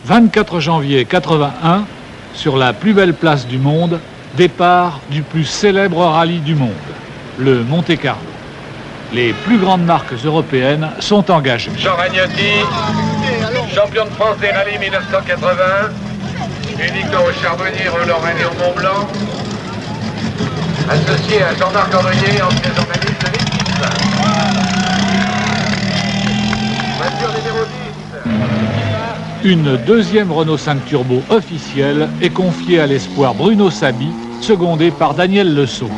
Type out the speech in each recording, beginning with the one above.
24 janvier 81, sur la plus belle place du monde, départ du plus célèbre rallye du monde, le Monte-Carlo. Les plus grandes marques européennes sont engagées. Jean Ragnotti, champion de France des rallyes 1980, une victoire au Charbonnier, Roland-René au Mont-Blanc, associé à Jean-Marc Andrier, ancien journaliste de l'équipe. Voiture numéro 10. Une deuxième Renault 5 Turbo officielle est confiée à l'espoir Bruno Sabi, secondé par Daniel Lesseau.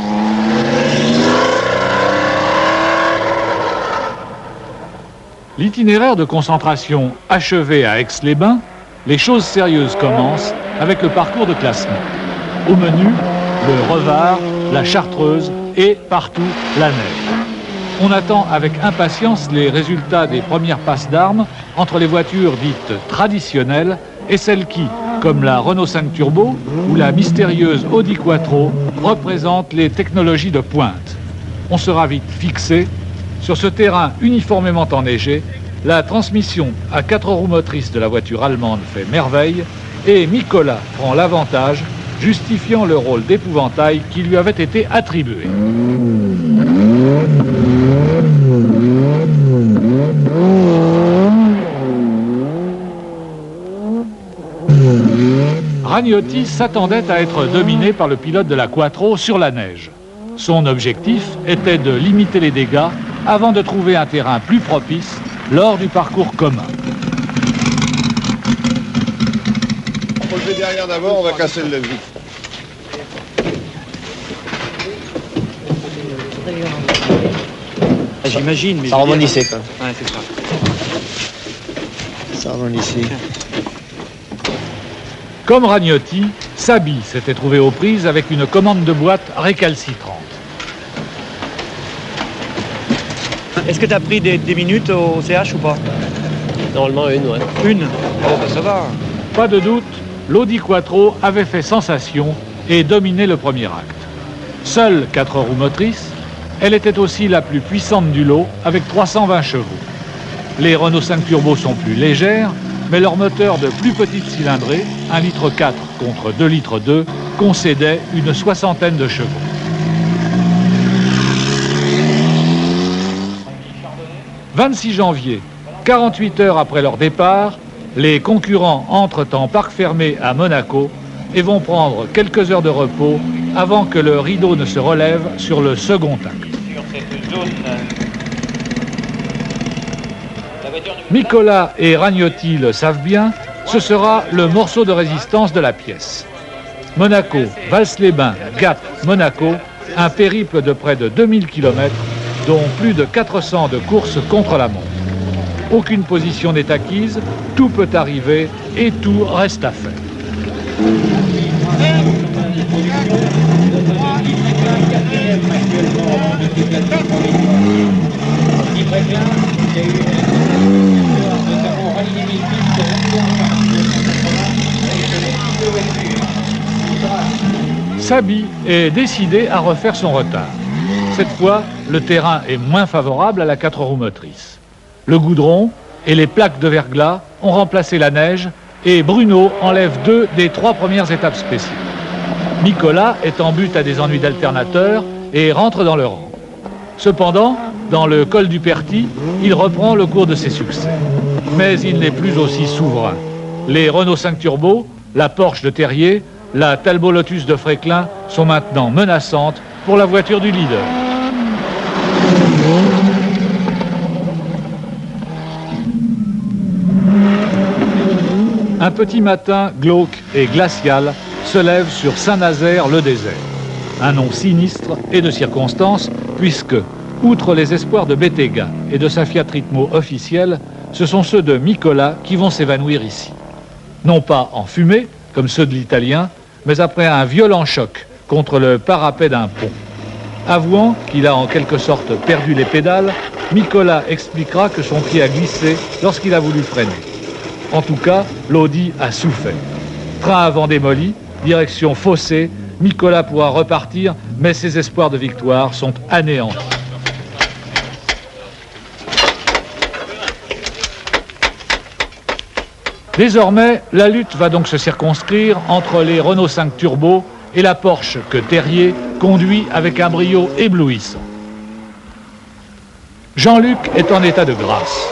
L'itinéraire de concentration achevé à Aix-les-Bains, les choses sérieuses commencent avec le parcours de classement. Au menu, le Revard, la Chartreuse et partout la neige. On attend avec impatience les résultats des premières passes d'armes entre les voitures dites traditionnelles et celles qui, comme la Renault 5 Turbo ou la mystérieuse Audi Quattro, représentent les technologies de pointe. On sera vite fixé. Sur ce terrain uniformément enneigé, la transmission à 4 roues motrices de la voiture allemande fait merveille et Mikola prend l'avantage, justifiant le rôle d'épouvantail qui lui avait été attribué. Ragnotti s'attendait à être dominé par le pilote de la Quattro sur la neige. Son objectif était de limiter les dégâts avant de trouver un terrain plus propice lors du parcours commun. On peut le lever derrière d'abord, on va casser le levier. J'imagine, mais... Ça rebondissait, quoi. Ouais, c'est ça. Ça rebondissait. Comme Ragnotti, Sabi s'était trouvé aux prises avec une commande de boîte récalcitrante. Est-ce que tu as pris des minutes au CH ou pas? Normalement, une, ouais. Une? Oh, bah ça va. Pas de doute, l'Audi Quattro avait fait sensation et dominé le premier acte. Seule 4 roues motrices, elle était aussi la plus puissante du lot avec 320 chevaux. Les Renault 5 Turbo sont plus légères, mais leur moteur de plus petite cylindrée, 1,4 litre contre 2,2 litres, concédait une soixantaine de chevaux. « 26 janvier, 48 heures après leur départ, les concurrents entrent en parc fermé à Monaco et vont prendre quelques heures de repos avant que le rideau ne se relève sur le second acte. » Mikola et Ragnotti le savent bien, ce sera le morceau de résistance de la pièce. Monaco, Vals-les-Bains, Gap, Monaco, un périple de près de 2000 km, dont plus de 400 de courses contre la montre. Aucune position n'est acquise, tout peut arriver et tout reste à faire. Sabi est décidé à refaire son retard. Cette fois, le terrain est moins favorable à la 4 roues motrices. Le goudron et les plaques de verglas ont remplacé la neige et Bruno enlève 2 des 3 premières étapes spéciales. Mikola est en butte à des ennuis d'alternateur et rentre dans le rang. Cependant, dans le col du Perti, il reprend le cours de ses succès. Mais il n'est plus aussi souverain. Les Renault 5 Turbo, la Porsche de Terrier, la Talbot Lotus de Fréclin sont maintenant menaçantes pour la voiture du leader. Un petit matin glauque et glacial se lève sur Saint-Nazaire-le-Désert. Un nom sinistre et de circonstance, puisque, outre les espoirs de Bettega et de sa Fiat Ritmo officielle, ce sont ceux de Mikola qui vont s'évanouir ici. Non pas en fumée, comme ceux de l'Italien, mais après un violent choc contre le parapet d'un pont. Avouant qu'il a en quelque sorte perdu les pédales, Mikola expliquera que son pied a glissé lorsqu'il a voulu freiner. En tout cas, l'Audi a souffert. Train avant démoli, direction Fossé, Mikola pourra repartir, mais ses espoirs de victoire sont anéantis. Désormais, la lutte va donc se circonscrire entre les Renault 5 Turbo et la Porsche que Terrier conduit avec un brio éblouissant. Jean-Luc est en état de grâce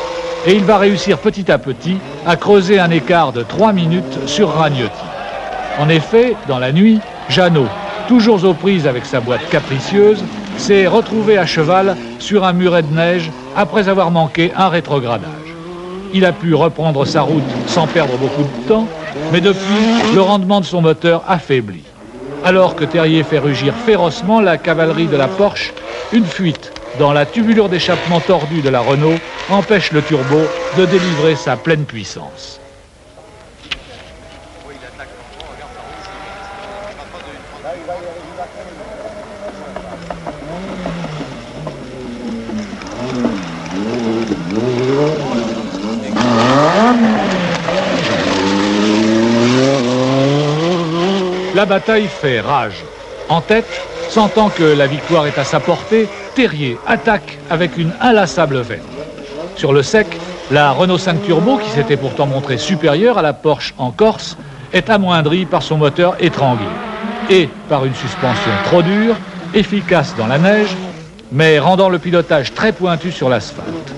et il va réussir petit à petit à creuser un écart de 3 minutes sur Ragnotti. En effet, dans la nuit, Jeannot, toujours aux prises avec sa boîte capricieuse, s'est retrouvé à cheval sur un muret de neige après avoir manqué un rétrogradage. Il a pu reprendre sa route sans perdre beaucoup de temps, mais depuis, le rendement de son moteur affaiblit. Alors que Terrier fait rugir férocement la cavalerie de la Porsche, une fuite dans la tubulure d'échappement tordue de la Renault empêche le turbo de délivrer sa pleine puissance. La bataille fait rage. En tête, sentant que la victoire est à sa portée, Terrier attaque avec une inlassable veine. Sur le sec, la Renault 5 Turbo, qui s'était pourtant montrée supérieure à la Porsche en Corse, est amoindrie par son moteur étranglé et par une suspension trop dure, efficace dans la neige, mais rendant le pilotage très pointu sur l'asphalte.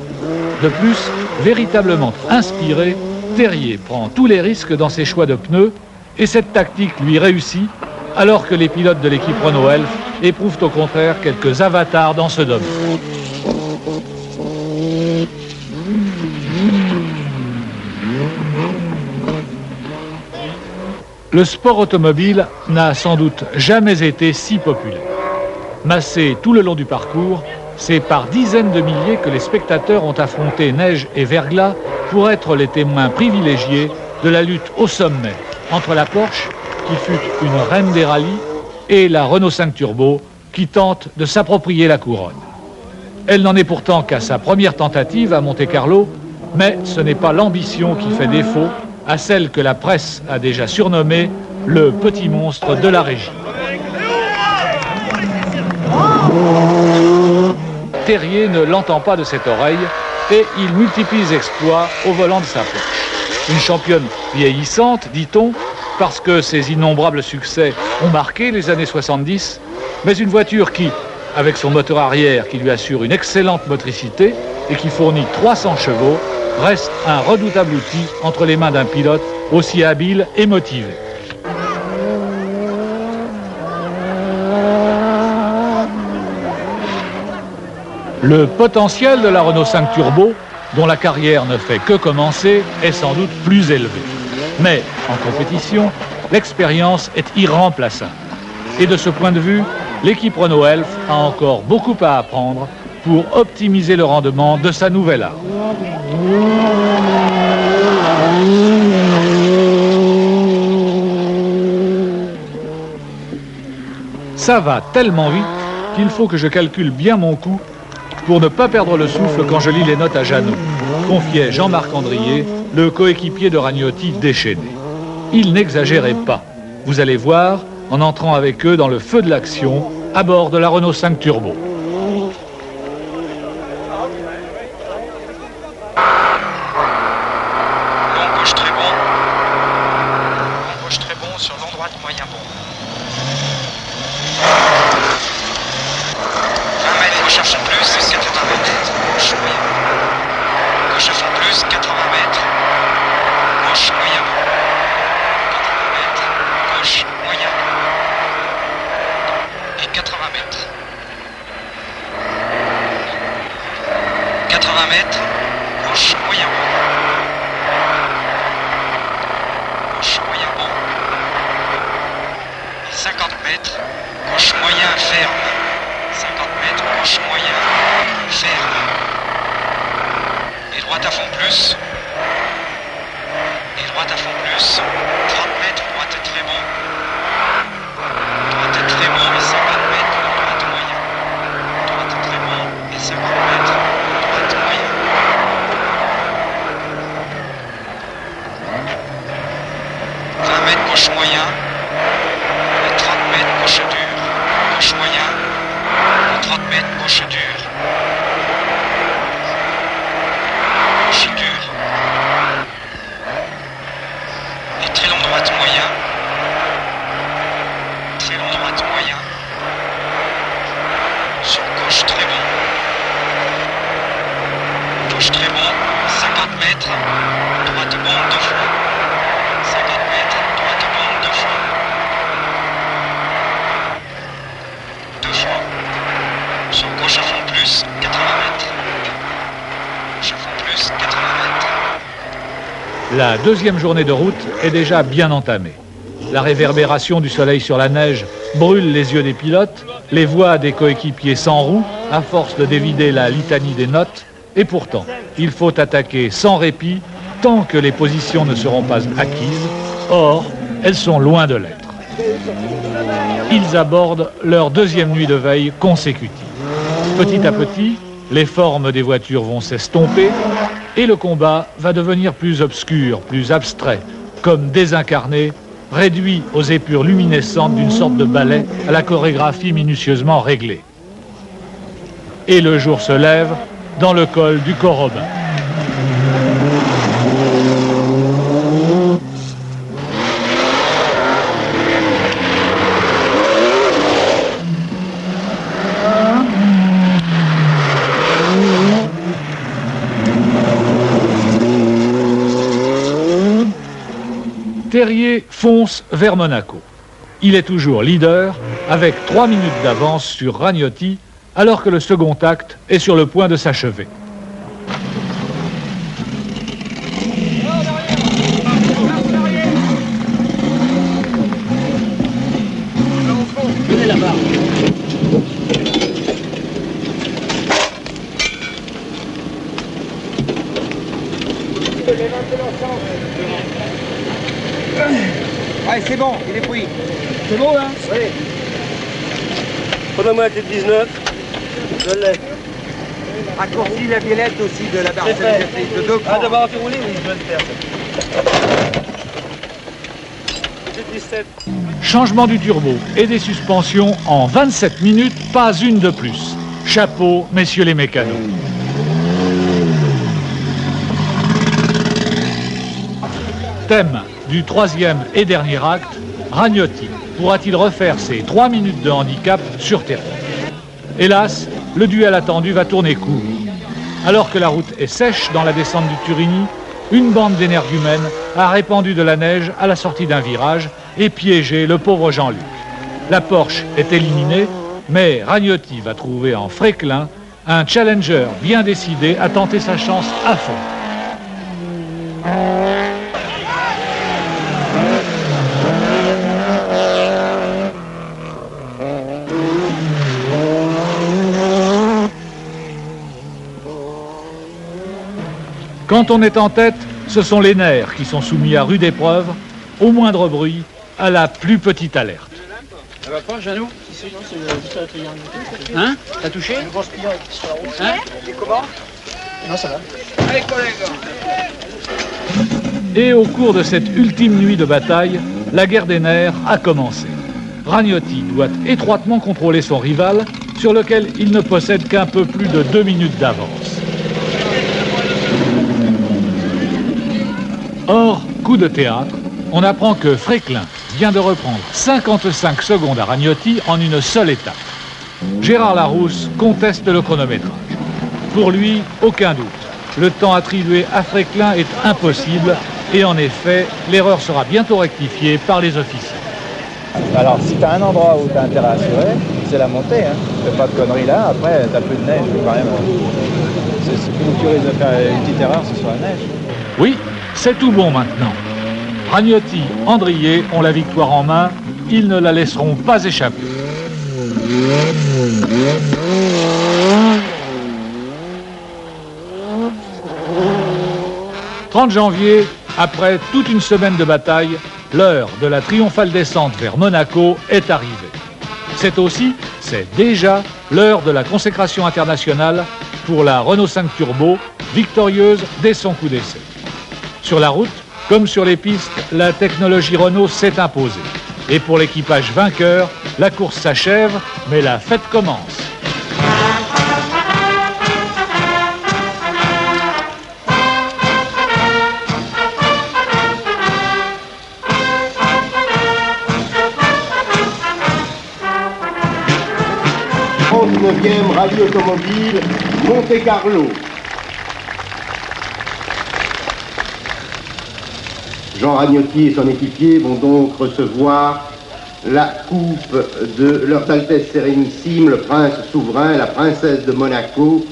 De plus, véritablement inspiré, Terrier prend tous les risques dans ses choix de pneus et cette tactique lui réussit alors que les pilotes de l'équipe Renault Elf éprouvent au contraire quelques avatars dans ce domaine. Le sport automobile n'a sans doute jamais été si populaire. Massé tout le long du parcours, c'est par dizaines de milliers que les spectateurs ont affronté neige et verglas pour être les témoins privilégiés de la lutte au sommet entre la Porsche, qui fut une reine des rallyes, et la Renault 5 Turbo, qui tente de s'approprier la couronne. Elle n'en est pourtant qu'à sa première tentative à Monte-Carlo, mais ce n'est pas l'ambition qui fait défaut à celle que la presse a déjà surnommée le petit monstre de la régie. Terrier ne l'entend pas de cette oreille et il multiplie les exploits au volant de sa Porsche. Une championne vieillissante, dit-on, parce que ses innombrables succès ont marqué les années 70, mais une voiture qui, avec son moteur arrière qui lui assure une excellente motricité et qui fournit 300 chevaux, reste un redoutable outil entre les mains d'un pilote aussi habile et motivé. Le potentiel de la Renault 5 Turbo, dont la carrière ne fait que commencer, est sans doute plus élevé. Mais, en compétition, l'expérience est irremplaçable. Et de ce point de vue, l'équipe Renault Elf a encore beaucoup à apprendre pour optimiser le rendement de sa nouvelle arme. Ça va tellement vite qu'il faut que je calcule bien mon coup pour ne pas perdre le souffle quand je lis les notes à Jeannot, confiait Jean-Marc Andrier, le coéquipier de Ragnotti déchaîné. Il n'exagérait pas. Vous allez voir, en entrant avec eux dans le feu de l'action, à bord de la Renault 5 Turbo. Gauche très bon. Gauche très bon sur l'endroit moyen bon. 20 mètres, il faut chercher plus, 80 mètres. Gauche moyen. Gauche à fond plus, 80 mètres. Gauche moyen bon. 80 mètres. Gauche moyen. Et 80 mètres. 80 mètres. Gauche moyen bon. Gauche moyen bon. 50 mètres, gauche moyen ferme. 50 mètres, gauche moyen ferme. Et droite à fond plus. Et droite à fond plus. 30 mètres, droite très bon. Droite très bon et 50 mètres, droite moyen. Droite très bon et 50 mètres, droite moyen. 20 mètres, gauche moyen. 30 mètres, gauche dur. Gauche moyen. 30 mètres, gauche dur. Gauche dur. long droite moyen. Très long droite moyen. Sur gauche très bon. Gauche très bon. 50 mètres. Droite bon 2 fois. 50 mètres. Droite bon 2 fois. 2 fois. Sur gauche à fond plus 80 mètres. Gauche à fond plus 80 mètres. La deuxième journée de route est déjà bien entamée. La réverbération du soleil sur la neige brûle les yeux des pilotes, les voix des coéquipiers s'enrouent à force de dévider la litanie des notes, et pourtant, il faut attaquer sans répit tant que les positions ne seront pas acquises. Or, elles sont loin de l'être. Ils abordent leur deuxième nuit de veille consécutive. Petit à petit, les formes des voitures vont s'estomper et le combat va devenir plus obscur, plus abstrait, comme désincarné, réduit aux épures luminescentes d'une sorte de ballet à la chorégraphie minutieusement réglée. Et le jour se lève dans le col du Corobin. Terrier fonce vers Monaco. Il est toujours leader, avec 3 minutes d'avance sur Ragnotti, alors que le second acte est sur le point de s'achever. Allez, c'est bon, il est pris. C'est bon, là? Oui. Prenez-moi la clé de 19. Je l'ai. Raccourcis la violette aussi de la barre de 2 Ah, d'abord, tu rouler? Oui, je vais le faire. Clé de 17. Changement du turbo et des suspensions en 27 minutes, pas une de plus. Chapeau, messieurs les mécanos. Thème du troisième et dernier acte, Ragnotti pourra-t-il refaire ses 3 minutes de handicap sur terre? Hélas, le duel attendu va tourner court. Alors que la route est sèche dans la descente du Turini, une bande d'énergumènes a répandu de la neige à la sortie d'un virage et piégé le pauvre Jean-Luc. La Porsche est éliminée, mais Ragnotti va trouver en Fréquelin un challenger bien décidé à tenter sa chance à fond. Quand on est en tête, ce sont les nerfs qui sont soumis à rude épreuve, au moindre bruit, à la plus petite alerte. Ça va pas, Jeannot? Hein? T'as touché? Hein? Et comment? Non, ça va. Allez, collègues! Et au cours de cette ultime nuit de bataille, la guerre des nerfs a commencé. Ragnotti doit étroitement contrôler son rival, sur lequel il ne possède qu'un peu plus de 2 minutes d'avance. Or, coup de théâtre, on apprend que Fréquelin vient de reprendre 55 secondes à Ragnotti en une seule étape. Gérard Larousse conteste le chronométrage. Pour lui, aucun doute. Le temps attribué à Fréquelin est impossible et en effet, l'erreur sera bientôt rectifiée par les officiers. Alors, si tu as un endroit où tu as intérêt à assurer, c'est la montée. Hein. Fais pas de conneries là, après, tu n'as plus de neige. Quand même. C'est plus curieux de faire une petite erreur, c'est sur la neige. Oui, c'est tout bon maintenant. Ragnotti, Andrier ont la victoire en main. Ils ne la laisseront pas échapper. « 30 janvier, après toute une semaine de bataille, l'heure de la triomphale descente vers Monaco est arrivée. C'est déjà l'heure de la consécration internationale pour la Renault 5 Turbo, victorieuse dès son coup d'essai. Sur la route, comme sur les pistes, la technologie Renault s'est imposée. Et pour l'équipage vainqueur, la course s'achève, mais la fête commence. 19e rallye automobile Monte-Carlo. Jean Ragnotti et son équipier vont donc recevoir la coupe de Leurs Altesses Sérénissimes, le prince souverain, la princesse de Monaco,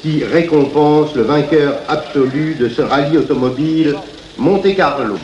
qui récompense le vainqueur absolu de ce rallye automobile Monte-Carlo.